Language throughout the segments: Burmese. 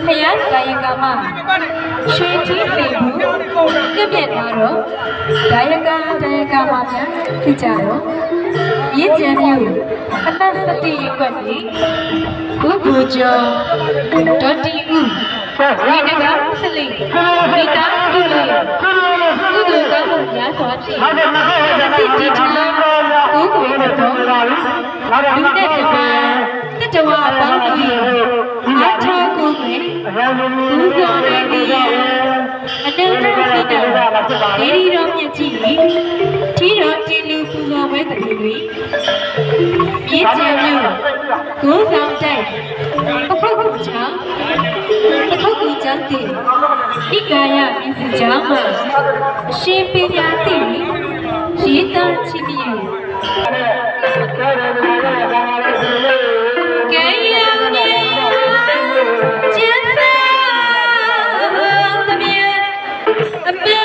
ခရမ်းကာယကမှရွှေကြီးဖေဘူးပြည့်ပြည့်လာတော့ဒါယကမှပြန်ဖြစ်ကြတော့ရည်ကြံမျိုးအသက်7ရက်ွက်ပြီးဘုဘူကျော်ဒေါ်တီဦးဒီတကားဆလိမိသားစုလေးကုသိုလ်ကောင်းမှုများစွာဖြင့်ဒီထားကိုကိုရတော့လူတဲ့တပံတတဝအပေါင်းကြီးအားထားကိုပဲဘူးစောနေနေအတန်းတော်ဖြစ်တယ်ဒေဒီတော်မြင့်ကြီးထီတော်တီလူပူဇော်ပွဲတည်းတွေပြည့်ကျဲမျိုးကိုးဆောင်တိုက်အခုကြောင့်တည်ဣကာယမြင့်စကြောင်းမှာအရှင်ပညာတည်ရေးသားချစ်မြတ်ကဲရမြေကျန်းစာသမီးအမေ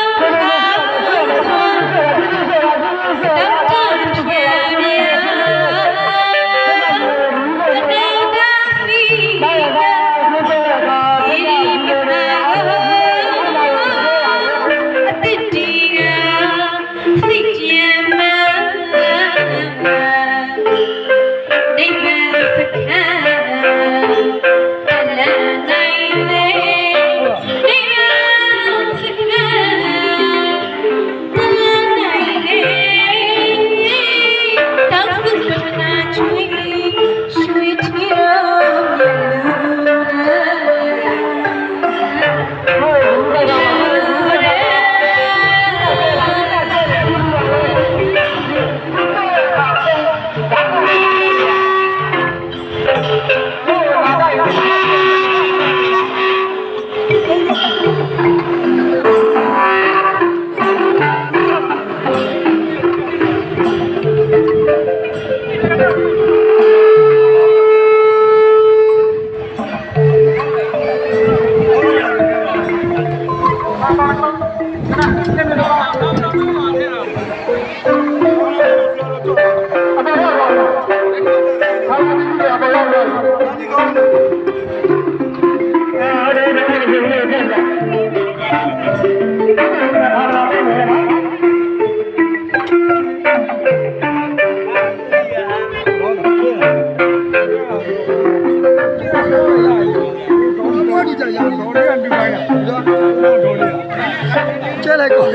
ကျဲလိုက်ကော